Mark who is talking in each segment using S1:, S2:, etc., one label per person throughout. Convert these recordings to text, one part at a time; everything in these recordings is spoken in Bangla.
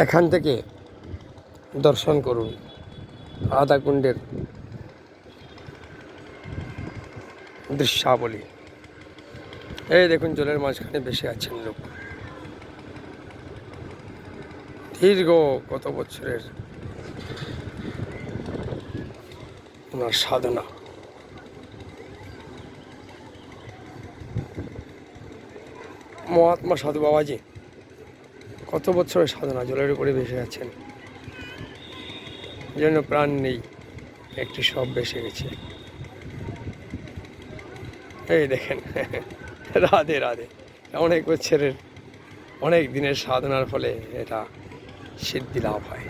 S1: এখান থেকে দর্শন করুন রাধাকুণ্ডের দৃশ্যাবলী। এই দেখুন জলের মাঝখানে ভেসে আছেন লোক, দীর্ঘ কত বছরের ওনার সাধনা। মহাত্মা সাধু বাবাজি কত বছরের সাধনা, জলের উপরে ভেসে আছেন, যেন প্রাণ নেই, একটি সব ভেসে গেছে। এই দেখেন রাধে রাধে। অনেক বছরের অনেক দিনের সাধনার ফলে এটা সিদ্ধি লাভ হয়।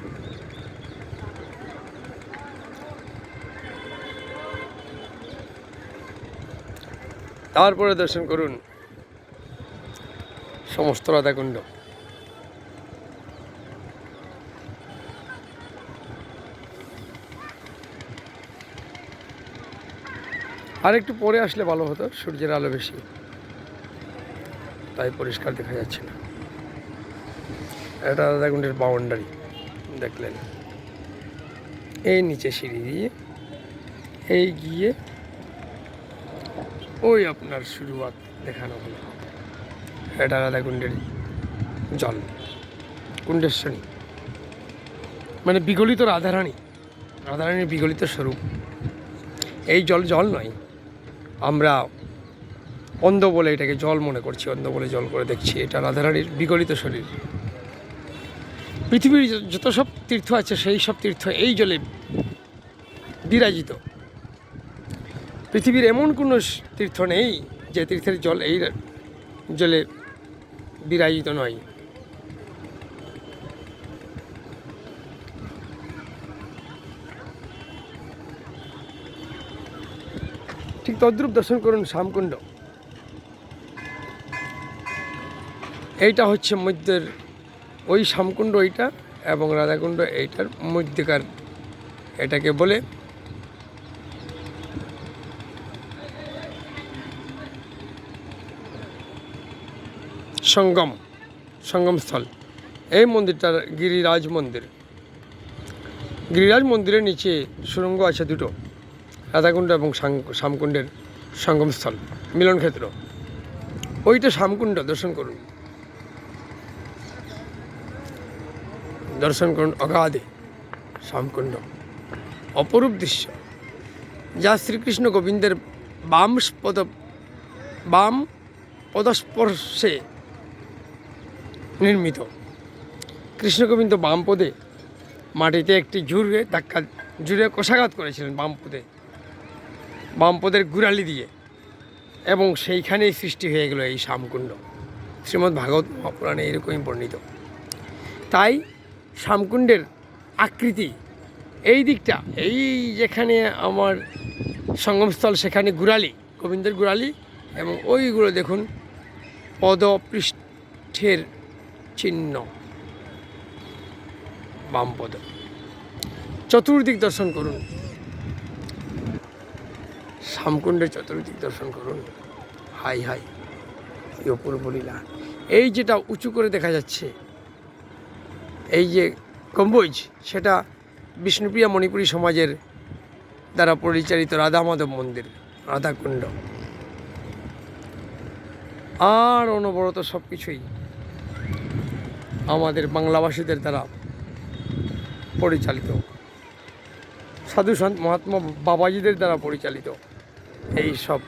S1: তারপরে দর্শন করুন সমস্ত রাধাকুণ্ড। আর একটু পরে আসলে ভালো হতো, সূর্যের আলো বেশি, তাই পরিষ্কার দেখা যাচ্ছে না। এটা রাধাকুণ্ডের বাউন্ডারি দেখলেন। এই নিচে সিঁড়ি দিয়ে এই গিয়ে ওই আপনার শুরুয়াত দেখানো হলো। এটা রাধাকুণ্ডের জল, কুণ্ডেশ্বরী মানে বিগলিত রাধারানী, রাধারানীর বিগলিত স্বরূপ। এই জল জল নয়, আমরা অন্ধ বলে এটাকে জল মনে করছি, অন্ধ বলে জল করে দেখছি। এটা রাধারানীর বিগলিত শরীর। পৃথিবীর যত সব তীর্থ আছে সেই সব তীর্থ এই জলে বিরাজিত। পৃথিবীর এমন কোনো তীর্থ নেই যে তীর্থের জল এই জলে বিরাজিত নয়। ঠিক তদ্রূপ দর্শন করুন শ্যামকুণ্ড। এইটা হচ্ছে মধ্যের ওই শ্যামকুণ্ড এইটা, এবং রাধাকুণ্ড এইটার মধ্যেকার, এটাকে বলে সঙ্গমস্থল। এই মন্দিরটার গিরিরাজ মন্দির। গিরিরাজ মন্দিরের নিচে সুড়ঙ্গ আছে দুটো, রাধাকুণ্ড এবং শ্যামকুণ্ডের সঙ্গমস্থল, মিলনক্ষেত্র। ওইটা শ্যামকুণ্ড দর্শন করুন। দর্শন করুন অগাধে শ্যামকুণ্ড, অপরূপ দৃশ্য, যা শ্রীকৃষ্ণ গোবিন্দের বাম পদস্পর্শে নির্মিত। কৃষ্ণ গোবিন্দ বাম পদে মাটিতে একটি জুড়ে কষাঘাত করেছিলেন বাম পদের গুড়ালি দিয়ে, এবং সেইখানেই সৃষ্টি হয়ে গেল এই শ্যামকুণ্ড। শ্রীমদ্ ভাগবত মহাপুরাণে এরকমই বর্ণিত। তাই শ্যামকুণ্ডের আকৃতি এই দিকটা, এই যেখানে আমার সঙ্গমস্থল সেখানে গুড়ালি, গোবিন্দের গুড়ালি, এবং ওইগুলো দেখুন পদপৃষ্ঠের চিহ্ন, বাম পদ। চতুর্দিক দর্শন করুন, শ্যামকুণ্ডের চতুর্দিক দর্শন করুন। হাই হাই, কি অপূর্ব লীলা। এই যেটা উঁচু করে দেখা যাচ্ছে, এই যে গম্বুজ, সেটা বিষ্ণুপ্রিয়া মণিপুরী সমাজের দ্বারা পরিচালিত রাধা মাধব মন্দির, রাধাকুণ্ড। আর অনবরত সব কিছুই আমাদের বাংলাভাষীদের দ্বারা পরিচালিত, সাধু সন্ত মহাত্মা বাবাজিদের দ্বারা পরিচালিত। এই সব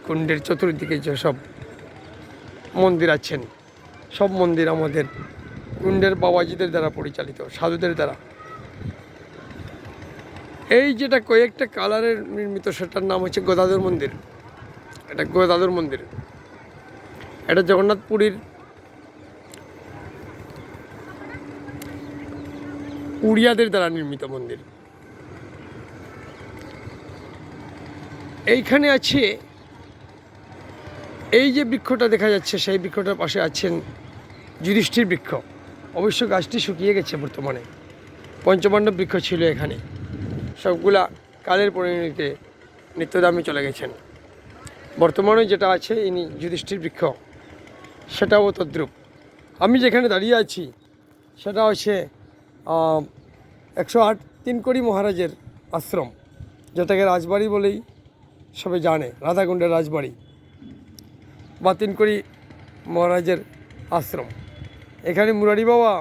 S1: কুণ্ডের চতুর্দিকে যেসব মন্দির আছেন, সব মন্দির আমাদের কুণ্ডের বাবাজিদের দ্বারা পরিচালিত, সাধুদের দ্বারা। এই যেটা কয়েকটা কালারের নির্মিত, সেটার নাম হচ্ছে গদাধর মন্দির। এটা গদাধর মন্দির, এটা জগন্নাথপুরীর উড়িয়াদের দ্বারা নির্মিত মন্দির। এইখানে আছে এই যে বৃক্ষটা দেখা যাচ্ছে, সেই বৃক্ষটার পাশে আছেন যুধিষ্ঠির বৃক্ষ। অবশ্য গাছটি শুকিয়ে গেছে বর্তমানে। পঞ্চপাণ্ডব বৃক্ষ ছিল এখানে, সবগুলা কালের পরিণতিতে নিত্যদামে চলে গেছেন। বর্তমানে যেটা আছে ইনি যুধিষ্ঠির বৃক্ষ, সেটাও তদ্রূপ। আমি যেখানে দাঁড়িয়ে আছি সেটা হচ্ছে 108 তিনকড়ি মহারাজের আশ্রম, যেটাকে রাজবাড়ি বলেই সবাই জানে, রাধাকুণ্ডের রাজবাড়ি বা তিনকড়ি মহারাজের আশ্রম। এখানে মুরারি বাবা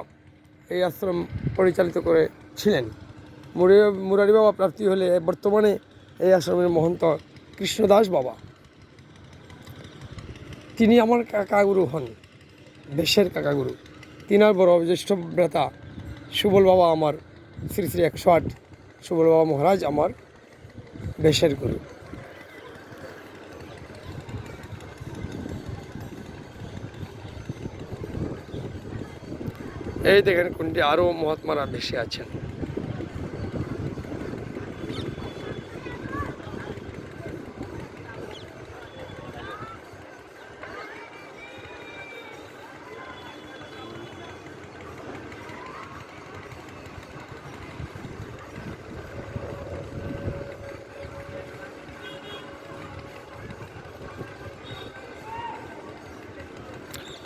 S1: এই আশ্রম পরিচালিত করেছিলেন। মুরারি বাবা প্রাপ্তি হলে বর্তমানে এই আশ্রমের মহন্ত কৃষ্ণদাস বাবা, তিনি আমার কাকাগুরু হন, দেশের কাকাগুরু। তিনার বড় জ্যেষ্ঠ ভ্রাতা সুবল বাবা আমার শ্রী শ্রী 108 সুবল বাবা মহারাজ আমার দেশের গুরু। এই দেখেন কোনটি আরও মহাত্মারা বেশি আছেন।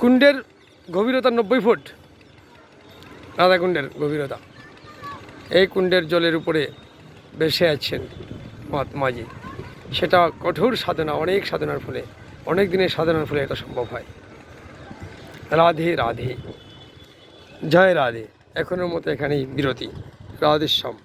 S1: কুণ্ডের গভীরতা 90 ফুট, রাধাকুণ্ডের গভীরতা। এই কুণ্ডের জলের উপরে ভেসে আছেন মহাত্মাজি। সেটা কঠোর সাধনা, অনেক সাধনার ফলে, অনেক দিনের সাধনার ফলে এটা সম্ভব হয়। রাধে রাধে, জয় রাধে। এখনের মতো এখানেই বিরতি। রাধেশ্যাম।